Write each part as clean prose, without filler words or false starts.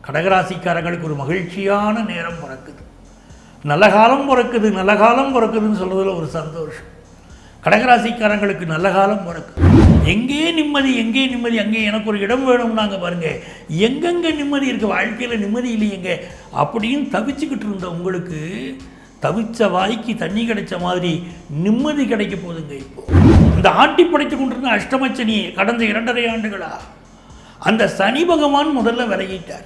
கடகராசிக்காரங்களுக்கு ஒரு மகிழ்ச்சியான நேரம் பிறக்குது. நல்ல காலம் பிறக்குது, நல்ல காலம் பிறக்குதுன்னு சொல்கிறதுல ஒரு சந்தோஷம். கடகராசிக்காரங்களுக்கு நல்ல காலம் பிறக்குது. எங்கே நிம்மதி, எங்கே நிம்மதி, அங்கே எனக்கு ஒரு இடம் வேணும்னாங்க பாருங்க. எங்கெங்கே நிம்மதி இருக்குது, வாழ்க்கையில் நிம்மதி இல்லையெங்க அப்படின்னு தவிச்சுக்கிட்டு இருந்த உங்களுக்கு தவிச்ச வாய்க்கு தண்ணி கிடைச்ச மாதிரி நிம்மதி கிடைக்க போகுதுங்க. இப்போ இந்த ஆட்டி படைத்து கொண்டிருந்த அஷ்டமச்சனி கடந்த 2.5 ஆண்டுகளா அந்த சனி பகவான் முதல்ல விலகிட்டார்.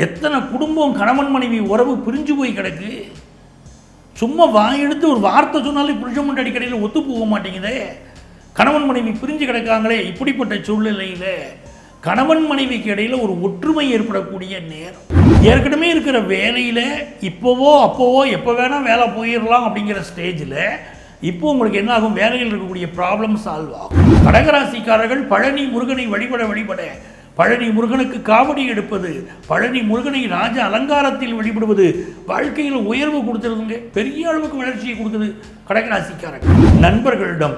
எத்தனை குடும்பம் கணவன் மனைவி உறவு பிரிஞ்சு போய் கிடக்கு. சும்மா வாயெடுத்து ஒரு வார்த்தை சொன்னாலே புருஷன் அடிக்கடியில் ஒத்து போக மாட்டேங்குதே. கணவன் மனைவி பிரிஞ்சு கிடக்காங்களே. இப்படிப்பட்ட சூழ்நிலையில் கணவன் மனைவிக்கு இடையில் ஒரு ஒற்றுமை ஏற்படக்கூடிய நேரம். ஏற்கனவே இருக்கிற வேலையில் இப்போவோ அப்போவோ எப்போ வேணால் வேலை போயிடலாம் அப்படிங்கிற ஸ்டேஜில் இப்போ உங்களுக்கு என்ன ஆகும், வேலையில் இருக்கக்கூடிய ப்ராப்ளம் சால்வ் ஆகும். கடகராசிக்காரர்கள் பழனி முருகனை வழிபட பழனி முருகனுக்கு காவடி எடுப்பது, பழனி முருகனை ராஜ அலங்காரத்தில் வழிபடுவது வாழ்க்கையில் உயர்வு கொடுத்துருதுங்க. பெரிய அளவுக்கு வளர்ச்சியை கொடுக்குது கடகராசிக்காரர்கள். நண்பர்களிடம்,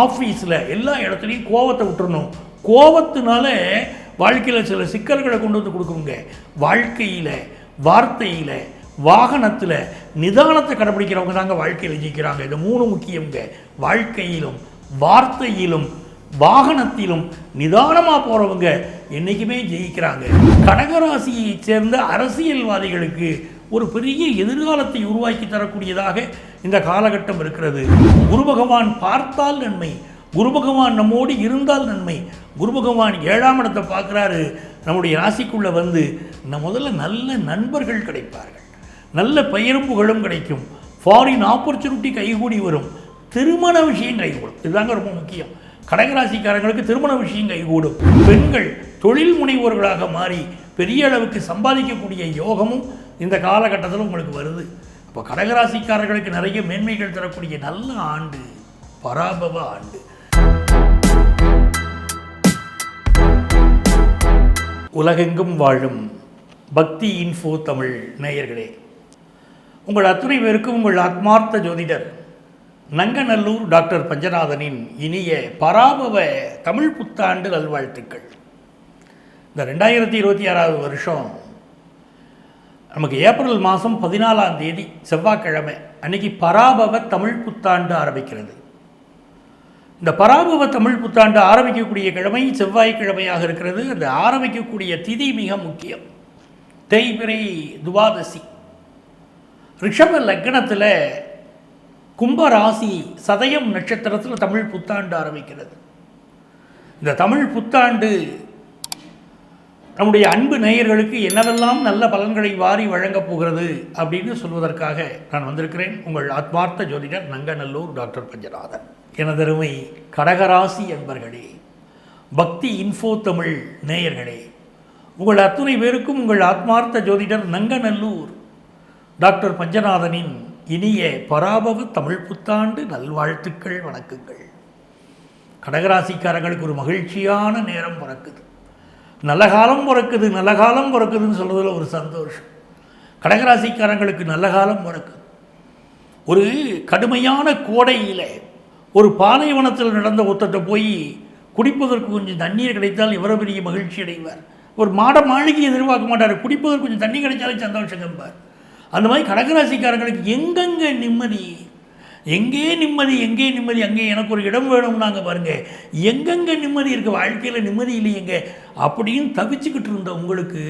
ஆஃபீஸில் எல்லா இடத்துலையும் கோபத்தை விட்டுறணும். கோபத்தினால வாழ்க்கையில் சில சிக்கல்களை கொண்டு வந்து கொடுக்குங்க. வாழ்க்கையில், வார்த்தையில், வாகனத்தில் நிதானத்தை கடைபிடிக்கிறவங்க தாங்க வாழ்க்கையில் ஜெயிக்கிறாங்க. இது 3 முக்கியங்க. வாழ்க்கையிலும், வார்த்தையிலும், வாகனத்திலும் நிதானமாக போகிறவங்க என்றைக்குமே ஜெயிக்கிறாங்க. கடகராசியை சேர்ந்த அரசியல்வாதிகளுக்கு ஒரு பெரிய எதிர்காலத்தை உருவாக்கி தரக்கூடியதாக இந்த காலகட்டம் இருக்கிறது. குரு பகவான் பார்த்தால் நன்மை, குரு பகவான் நம்மோடு இருந்தால் நன்மை. குரு பகவான் 7ஆம் இடத்தை பார்க்குறாரு. நம்முடைய ராசிக்குள்ளே வந்து முதல்ல நல்ல நண்பர்கள் கிடைப்பார்கள், நல்ல பெயரும் புகழும் கிடைக்கும், ஃபாரின் ஆப்பர்ச்சுனிட்டி கைகூடி வரும், திருமண விஷயம் கைகூடும். இதுதாங்க ரொம்ப முக்கியம். கடகராசிக்காரங்களுக்கு திருமண விஷயம் கைகூடும். பெண்கள் தொழில் முனைவோர்களாக மாறி பெரிய அளவுக்கு சம்பாதிக்கக்கூடிய யோகமும் இந்த காலகட்டத்தில் உங்களுக்கு வருது. அப்போ கடகராசிக்காரர்களுக்கு நிறைய மேன்மைகள் தரக்கூடிய நல்ல ஆண்டு பராபவ ஆண்டு. உலகெங்கும் வாழும் பக்தி இன்ஃபோ தமிழ் நேயர்களே, உங்கள் அத்துணை பேருக்கும் உங்கள் ஆத்மார்த்த ஜோதிடர் நங்கநல்லூர் டாக்டர் பஞ்சநாதனின் இனிய பராபவ தமிழ் புத்தாண்டு நல்வாழ்த்துக்கள். இந்த 2026 வருஷம் நமக்கு ஏப்ரல் மாதம் 14ஆம் தேதி செவ்வாய்க்கிழமை அன்னைக்கு பராபவ தமிழ் புத்தாண்டு ஆரம்பிக்கிறது. இந்த பராபவ தமிழ் புத்தாண்டு ஆரம்பிக்கக்கூடிய கிழமை செவ்வாய்க்கிழமையாக இருக்கிறது. அந்த ஆரம்பிக்கக்கூடிய திதி மிக முக்கியம். தேய்பிறை துவாதசி. ரிஷப லக்னத்தில் கும்பராசி சதயம் நட்சத்திரத்தில் தமிழ் புத்தாண்டு ஆரம்பிக்கிறது. இந்த தமிழ் புத்தாண்டு நம்முடைய அன்பு நேயர்களுக்கு என்னவெல்லாம் நல்ல பலன்களை வாரி வழங்கப் போகிறது அப்படின்னு சொல்வதற்காக நான் வந்திருக்கிறேன். உங்கள் ஆத்மார்த்த ஜோதிடர் நங்கநல்லூர் டாக்டர் பஞ்சநாதன். எனதருமை கடகராசி என்பர்களே, பக்தி இன்ஃபோ தமிழ் நேயர்களே, உங்கள் அத்துணை பேருக்கும் உங்கள் ஆத்மார்த்த ஜோதிடர் நங்கநல்லூர் டாக்டர் பஞ்சநாதனின் இனிய பராபவ தமிழ் புத்தாண்டு நல்வாழ்த்துக்கள், வணக்கங்கள். கடகராசிக்காரங்களுக்கு ஒரு மகிழ்ச்சியான நேரம் பிறக்குது. நல்ல காலம் பிறக்குது, நல்ல காலம் பிறக்குதுன்னு சொல்கிறதுல ஒரு சந்தோஷம். கடகராசிக்காரங்களுக்கு நல்ல காலம் பிறக்குது. ஒரு கடுமையான கோடையில் ஒரு பாலைவனத்தில் நடந்த ஒருத்தட்ட போய் குடிப்பதற்கு கொஞ்சம் தண்ணீர் கிடைத்தால் இவரை பெரிய மகிழ்ச்சி அடைவார். ஒரு மாளிகை எதிர்பார்க்க மாட்டார், குடிப்பதற்கு கொஞ்சம் தண்ணி கிடைச்சாலே சந்தோஷம் கம்பார். அந்த மாதிரி கடகராசிக்காரங்களுக்கு எங்கெங்கே நிம்மதி, எங்கே நிம்மதி, எங்கே நிம்மதி, அங்கே எனக்கு ஒரு இடம் வேணும்னாங்க பாருங்க. எங்கெங்கே நிம்மதி இருக்குது, வாழ்க்கையில் நிம்மதி இல்லையெங்க அப்படின்னு தவிச்சுக்கிட்டு இருந்த உங்களுக்கு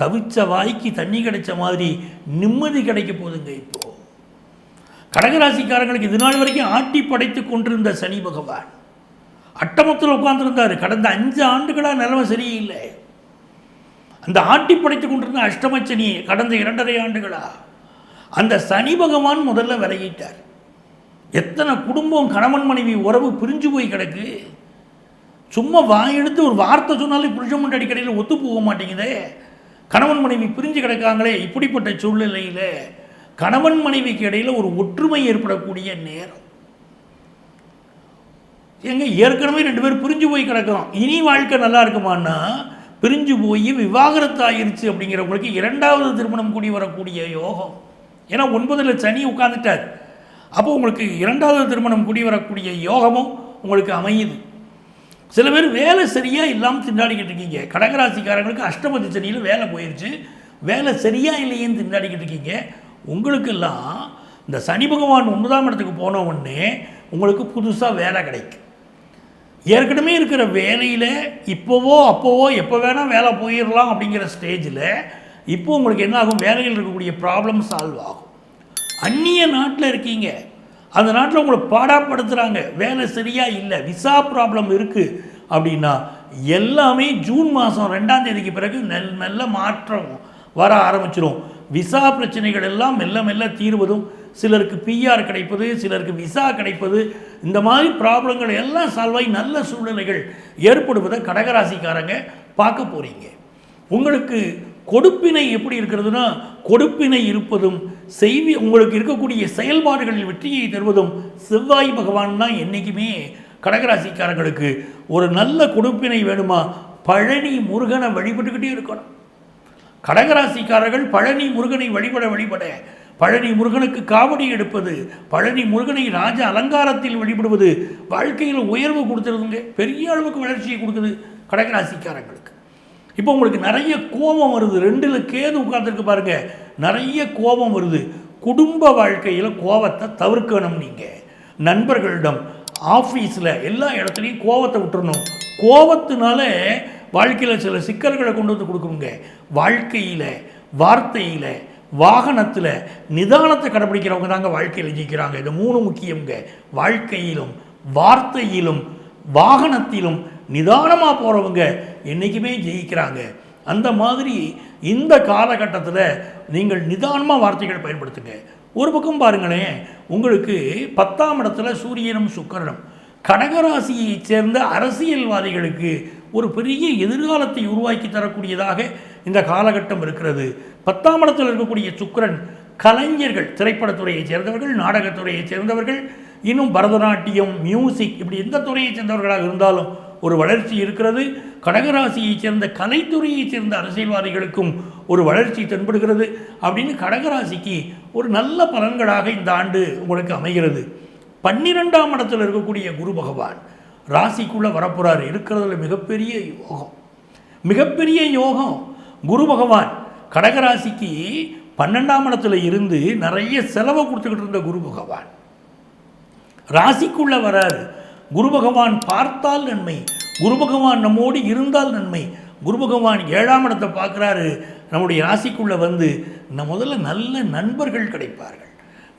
தவிச்ச வாய்க்கு தண்ணி கிடைச்ச மாதிரி நிம்மதி கிடைக்க போகுதுங்க. இப்போது கடகராசிக்காரங்களுக்கு இது நாள் வரைக்கும் ஆட்டி படைத்து கொண்டிருந்த சனி பகவான் அட்டமத்தில் உட்கார்ந்துருந்தார். கடந்த 5 ஆண்டுகளாக நிலைமை சரியில்லை. அந்த ஆட்டி படைத்து கொண்டிருந்த அஷ்டமச்சனி கடந்த 2.5 ஆண்டுகளா அந்த சனி பகவான் முதல்ல விலகிட்டார். எத்தனை குடும்பம் கணவன் மனைவி உறவு பிரிஞ்சு போய் கிடக்கு. சும்மா வாயெடுத்து ஒரு வார்த்தை சொன்னாலே புருஷன் அடிக்கடியில் ஒத்து போக மாட்டேங்குதே. கணவன் மனைவி பிரிஞ்சு கிடக்காங்களே. இப்படிப்பட்ட சூழ்நிலையில் கணவன் மனைவிக்கு இடையில் ஒரு ஒற்றுமை ஏற்படக்கூடிய நேரம். எங்க ஏற்கனவே 2 பேர் பிரிஞ்சு போய் கிடக்கிறோம், இனி வாழ்க்கை நல்லா இருக்குமான்னா பிரிஞ்சு போய் விவாகரத்து ஆகிருச்சு அப்படிங்கிறவங்களுக்கு 2வது திருமணம் கூடி வரக்கூடிய யோகம். ஏன்னா 9ல் சனி உட்கார்ந்துட்டார். அப்போ உங்களுக்கு 2வது திருமணம் கூடி வரக்கூடிய யோகமும் உங்களுக்கு அமையுது. சில பேர் வேலை சரியாக இல்லாமல் திண்டாடிக்கிட்டு இருக்கீங்க. கடகராசிக்காரங்களுக்கு அஷ்டமதி சனியில் வேலை போயிடுச்சு, வேலை சரியாக இல்லையேன்னு திண்டாடிக்கிட்டு இருக்கீங்க. உங்களுக்கெல்லாம் இந்த சனி பகவான் 9ஆம் இடத்துக்கு போன உடனே உங்களுக்கு புதுசாக வேலை கிடைக்கும். ஏற்கனவே இருக்கிற வேலையில் இப்போவோ அப்போவோ எப்போ வேணால் வேலை போயிடலாம் அப்படிங்கிற ஸ்டேஜில் இப்போ உங்களுக்கு என்ன ஆகும், வேலையில் இருக்கக்கூடிய ப்ராப்ளம் சால்வ் ஆகும். அந்நிய நாட்டில் இருக்கீங்க, அந்த நாட்டில் உங்களை பாடாப்படுத்துகிறாங்க, வேலை சரியாக இல்லை, விசா ப்ராப்ளம் இருக்குது அப்படின்னா எல்லாமே ஜூன் மாதம் 2ஆம் தேதிக்கு பிறகு நல்ல மாற்றம் வர ஆரம்பிச்சிடும். விசா பிரச்சனைகள் எல்லாம் மெல்ல மெல்ல தீர்வதும், சிலருக்கு பிஆர் கிடைப்பது, சிலருக்கு விசா கிடைப்பது, இந்த மாதிரி ப்ராப்ளங்கள் எல்லாம் சால்வ் ஆகி நல்ல சூழ்நிலைகள் ஏற்படுவதை கடகராசிக்காரங்க பார்க்க போகிறீங்க. உங்களுக்கு கொடுப்பினை எப்படி இருக்கிறதுனா, கொடுப்பினை இருப்பதும் உங்களுக்கு இருக்கக்கூடிய செயல்பாடுகளில் வெற்றியை தருவதும் செவ்வாய் பகவான் தான். என்றைக்குமே கடகராசிக்காரங்களுக்கு ஒரு நல்ல கொடுப்பினை வேணுமா, பழனி முருகனை வழிபட்டுக்கிட்டே இருக்கணும். கடகராசிக்காரர்கள் பழனி முருகனை வழிபட பழனி முருகனுக்கு காவடி எடுப்பது, பழனி முருகனை ராஜ அலங்காரத்தில் வழிபடுவது வாழ்க்கையில் உயர்வு கொடுத்துருதுங்க, பெரிய அளவுக்கு வளர்ச்சியை கொடுக்குது கடகராசிக்காரங்களுக்கு. இப்போ உங்களுக்கு நிறைய கோபம் வருது, 2ல் கேது உட்கார்ந்துருக்கு பாருங்க, நிறைய கோபம் வருது. குடும்ப வாழ்க்கையில் கோபத்தை தவிர்க்கணும். நீங்கள் நண்பர்களிடம், ஆஃபீஸில், எல்லா இடத்துலையும் கோபத்தை விட்டுறணும். கோபத்தினால வாழ்க்கையில் சில சிக்கல்களை கொண்டு வந்து கொடுக்குங்க. வாழ்க்கையில், வார்த்தையில், வாகனத்தில் நிதானத்தை கடைபிடிக்கிறவங்க தாங்க வாழ்க்கையில் ஜெயிக்கிறாங்க. இது 3 முக்கியங்க. வாழ்க்கையிலும், வார்த்தையிலும், வாகனத்திலும் நிதானமாக போகிறவங்க என்றைக்குமே ஜெயிக்கிறாங்க. அந்த மாதிரி இந்த காலகட்டத்தில் நீங்கள் நிதானமாக வார்த்தைகள் பயன்படுத்துங்க. ஒரு பக்கம் பாருங்களேன், உங்களுக்கு 10ஆம் இடத்துல சூரியனும் சுக்கிரனும், கடகராசியை சேர்ந்த அரசியல்வாதிகளுக்கு ஒரு பெரிய எதிர்காலத்தை உருவாக்கி தரக்கூடியதாக இந்த காலகட்டம் இருக்கிறது. 10ஆம் இடத்தில் இருக்கக்கூடிய சுக்கிரன் கலைஞர்கள், திரைப்படத்துறையை சேர்ந்தவர்கள், நாடகத்துறையை சேர்ந்தவர்கள், இன்னும் பரதநாட்டியம், மியூசிக், இப்படி எந்த துறையை சேர்ந்தவர்களாக இருந்தாலும் ஒரு வளர்ச்சி இருக்கிறது. கடகராசியை சேர்ந்த கலைத்துறையை சேர்ந்த அரசியல்வாதிகளுக்கும் ஒரு வளர்ச்சி தென்படுகிறது. அப்படின்னு கடகராசிக்கு ஒரு நல்ல பலன்களாக இந்த ஆண்டு உங்களுக்கு அமைகிறது. 12ஆம் இடத்தில் இருக்கக்கூடிய குரு பகவான் ராசிக்குள்ளே வரப்போகிறார். இருக்கிறதுல மிகப்பெரிய யோகம், மிகப்பெரிய யோகம். குரு பகவான் கடகராசிக்கு 12ஆம் இடத்துல இருந்து நிறைய செலவை கொடுத்துக்கிட்டு இருந்த குரு பகவான் ராசிக்குள்ளே வராரு. குரு பகவான் பார்த்தால் நன்மை, குரு பகவான் நம்மோடு இருந்தால் நன்மை. குரு பகவான் 7ஆம் இடத்தை பார்க்குறாரு, நம்முடைய ராசிக்குள்ளே வந்து முதல்ல நல்ல நண்பர்கள் கிடைப்பார்கள்,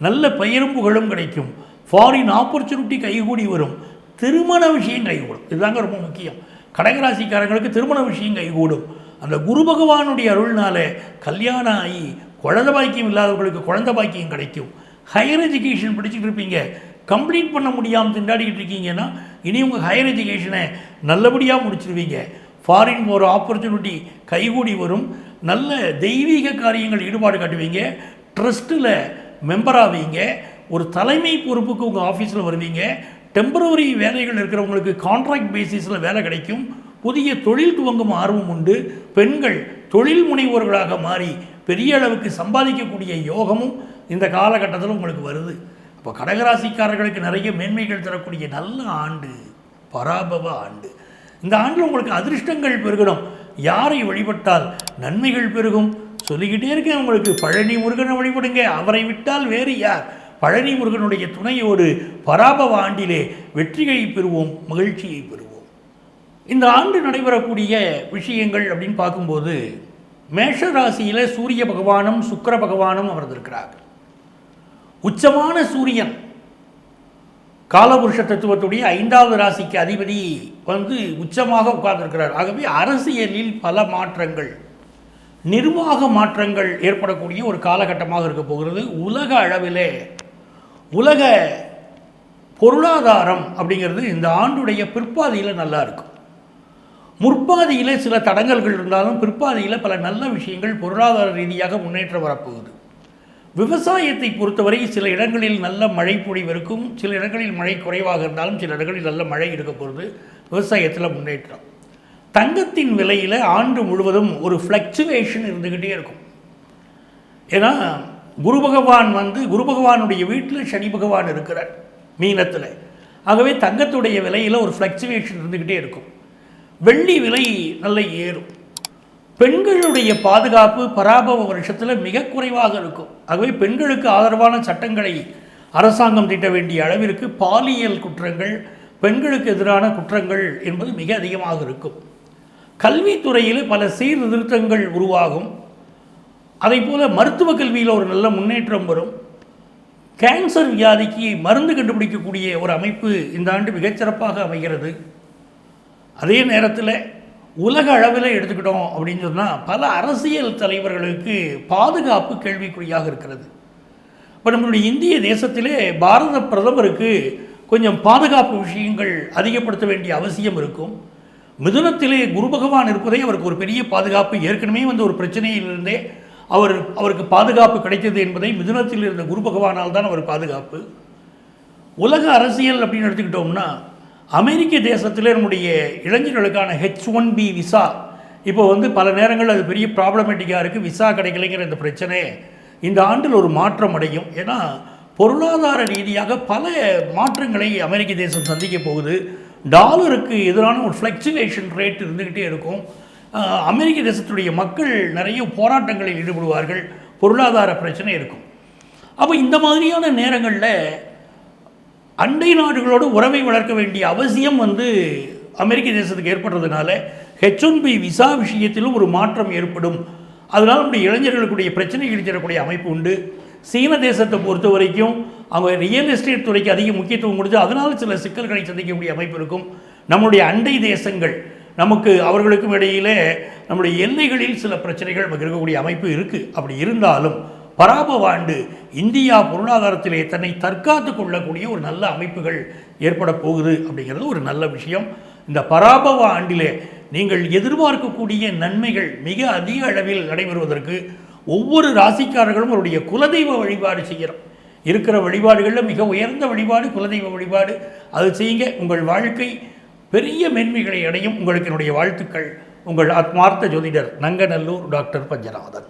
நல்ல பெயரும் புகழும் கிடைக்கும், ஃபாரின் ஆப்பர்ச்சுனிட்டி கைகூடி வரும், திருமண விஷயம் கைகூடும். இதுதாங்க ரொம்ப முக்கியம். கடகராசிக்காரங்களுக்கு திருமண விஷயம் கைகூடும். அந்த குரு பகவானுடைய அருள்னால கல்யாணம் ஆகி குழந்தை பாக்கியம் இல்லாதவர்களுக்கு குழந்தை பாக்கியம் கிடைக்கும். ஹையர் எஜுகேஷன் படிச்சுட்டு இருப்பீங்க, கம்ப்ளீட் பண்ண முடியாமல் திண்டாடிக்கிட்டு இருக்கீங்கன்னா இனி உங்கள் ஹையர் எஜுகேஷனை நல்லபடியாக முடிச்சிருவீங்க. ஃபாரின் போகிற ஆப்பர்ச்சுனிட்டி கைகூடி வரும். நல்ல தெய்வீக காரியங்கள் ஈடுபாடு காட்டுவீங்க. ட்ரஸ்ட்டில் மெம்பர் ஆவீங்க. ஒரு தலைமை பொறுப்புக்கு உங்கள் ஆஃபீஸில் வருவீங்க. டெம்பரவரி வேலைகள் இருக்கிறவங்களுக்கு கான்ட்ராக்ட் பேசிஸில் வேலை கிடைக்கும். புதிய தொழில் துவங்கும் ஆர்வம் உண்டு. பெண்கள் தொழில் முனைவோர்களாக மாறி பெரிய அளவுக்கு சம்பாதிக்கக்கூடிய யோகமும் இந்த காலகட்டத்தில் உங்களுக்கு வருது. இப்போ கடகராசிக்காரர்களுக்கு நிறைய மேன்மைகள் தரக்கூடிய நல்ல ஆண்டு, பராபவ ஆண்டு. இந்த ஆண்டில் உங்களுக்கு அதிர்ஷ்டங்கள் பெருகணும். யாரை வழிபட்டால் நன்மைகள் பெருகும் சொல்லிக்கிட்டே இருக்கேன் உங்களுக்கு. பழனி முருகனை வழிபடுங்க, அவரை விட்டால் வேறு யார்? பழனி முருகனுடைய துணையோடு பராபவ ஆண்டிலே வெற்றியை பெறுவோம், மகிழ்ச்சியை பெறுவோம். இந்த ஆண்டு நடைபெறக்கூடிய விஷயங்கள் அப்படின்னு பார்க்கும்போது, மேஷ ராசியில் சூரிய பகவானும் சுக்கிர பகவானும் அமர்ந்திருக்கிறார்கள். உச்சமான சூரியன் காலபுருஷ தத்துவத்துடைய 5வது ராசிக்கு அதிபதி வந்து உச்சமாக உட்கார்ந்திருக்கிறார். ஆகவே அரசியலில் பல மாற்றங்கள், நிர்வாக மாற்றங்கள் ஏற்படக்கூடிய ஒரு காலகட்டமாக இருக்க போகிறது. உலக அளவிலே உலக பொருளாதாரம் அப்படிங்கிறது இந்த ஆண்டுடைய பிற்பாதியில் நல்லா இருக்கும். முற்பாதியில் சில தடங்கல்கள் இருந்தாலும் பிற்பாதியில் பல நல்ல விஷயங்கள் பொருளாதார ரீதியாக முன்னேற்றம் வரப்போகுது. விவசாயத்தை பொறுத்தவரை சில இடங்களில் நல்ல மழை பொழிவு இருக்கும், சில இடங்களில் மழை குறைவாக இருந்தாலும் சில இடங்களில் நல்ல மழை இருக்க போகிறது. விவசாயத்தில் முன்னேற்றம். தங்கத்தின் விலையில் ஆண்டு முழுவதும் ஒரு ஃப்ளக்சுவேஷன் இருந்துக்கிட்டே இருக்கும். ஏன்னா குரு பகவான் குரு பகவானுடைய வீட்டில் சனி பகவான் இருக்கிறார் மீனத்தில். ஆகவே தங்கத்துடைய விலையில் ஒரு ஃப்ளக்சுவேஷன் இருந்துக்கிட்டே இருக்கும். வெள்ளி விலை நல்ல ஏறும். பெண்களுடைய பாதுகாப்பு பராபவ வருஷத்தில் மிக குறைவாக இருக்கும். ஆகவே பெண்களுக்கு ஆதரவான சட்டங்களை அரசாங்கம் தீட்ட வேண்டிய அளவிற்கு பாலியல் குற்றங்கள், பெண்களுக்கு எதிரான குற்றங்கள் என்பது மிக அதிகமாக இருக்கும். கல்வித்துறையில் பல சீர்திருத்தங்கள் உருவாகும். அதே போல் மருத்துவ கல்வியில் ஒரு நல்ல முன்னேற்றம் வரும். கேன்சர் வியாதிக்கு மருந்து கண்டுபிடிக்கக்கூடிய ஒரு அமைப்பு இந்த ஆண்டு மிகச்சிறப்பாக அமைகிறது. அதே நேரத்தில் உலக அளவில் எடுத்துக்கிட்டோம் அப்படின்னு சொன்னால் பல அரசியல் தலைவர்களுக்கு பாதுகாப்பு கேள்விக்குறியாக இருக்கிறது. இப்போ நம்மளுடைய இந்திய தேசத்திலே பாரத பிரதமருக்கு கொஞ்சம் பாதுகாப்பு விஷயங்கள் அதிகப்படுத்த வேண்டிய அவசியம் இருக்கும். மிதுனத்திலே குரு பகவான் இருப்பதே அவருக்கு ஒரு பெரிய பாதுகாப்பு. ஏற்கனவே ஒரு பிரச்சனையிலிருந்தே அவருக்கு பாதுகாப்பு கிடைத்தது என்பதை மிதுனத்தில் இருந்த குரு பகவானால் தான் அவர் பாதுகாப்பு. உலக அரசியல் அப்படின்னு எடுத்துக்கிட்டோம்னா அமெரிக்க தேசத்தில் நம்முடைய இளைஞர்களுக்கான H1B விசா இப்போ பல நேரங்கள் அது பெரிய ப்ராப்ளமேட்டிக்காக இருக்குது. விசா கிடைக்கலைங்கிற இந்த பிரச்சனை இந்த ஆண்டில் ஒரு மாற்றம் அடையும். ஏன்னா பொருளாதார ரீதியாக பல மாற்றங்களை அமெரிக்க தேசம் சந்திக்க போகுது. டாலருக்கு எதிரான ஒரு ஃப்ளக்சுவேஷன் ரேட் இருந்துக்கிட்டே இருக்கும். அமெரிக்க தேசத்துடைய மக்கள் நிறைய போராட்டங்களில் ஈடுபடுவார்கள். பொருளாதார பிரச்சனை இருக்கும். அப்போ இந்த மாதிரியான நேரங்களில் அண்டை நாடுகளோடு உறவை வளர்க்க வேண்டிய அவசியம் அமெரிக்க தேசத்துக்கு ஏற்படுறதுனால H1B விசா விஷயத்திலும் ஒரு மாற்றம் ஏற்படும். அதனால் நம்முடைய இளைஞர்களுக்குடைய பிரச்சனைகள் தரக்கூடிய அமைப்பு உண்டு. சீன தேசத்தை பொறுத்த வரைக்கும் அவங்க ரியல் எஸ்டேட் துறைக்கு அதிக முக்கியத்துவம் கொடுத்து அதனால் சில சிக்கல்களை சந்திக்கக்கூடிய அமைப்பு இருக்கும். நம்முடைய அண்டை தேசங்கள் அவர்களுக்கும் இடையிலே நம்முடைய எல்லைகளில் சில பிரச்சனைகள் இருக்கக்கூடிய அமைப்பு இருக்குது. அப்படி இருந்தாலும் பராபவ ஆண்டு இந்தியா பொருளாதாரத்திலே தன்னை தற்காத்து கொள்ளக்கூடிய ஒரு நல்ல அமைப்புகள் ஏற்பட போகுது அப்படிங்கிறது ஒரு நல்ல விஷயம். இந்த பராபவ ஆண்டிலே நீங்கள் எதிர்பார்க்கக்கூடிய நன்மைகள் மிக அதிக அளவில் நடைபெறுவதற்கு ஒவ்வொரு ராசிக்காரர்களும் அவருடைய குலதெய்வ வழிபாடு செய்கிறோம். இருக்கிற வழிபாடுகளில் மிக உயர்ந்த வழிபாடு குலதெய்வ வழிபாடு. அது செய்யுங்க, உங்கள் வாழ்க்கை பெரிய மேன்மைகளை அடையும். உங்களுக்கு என்னுடைய வாழ்த்துக்கள். உங்கள் ஆத்மார்த்த ஜோதிடர் நங்கநல்லூர் டாக்டர் பஞ்சநாதன்.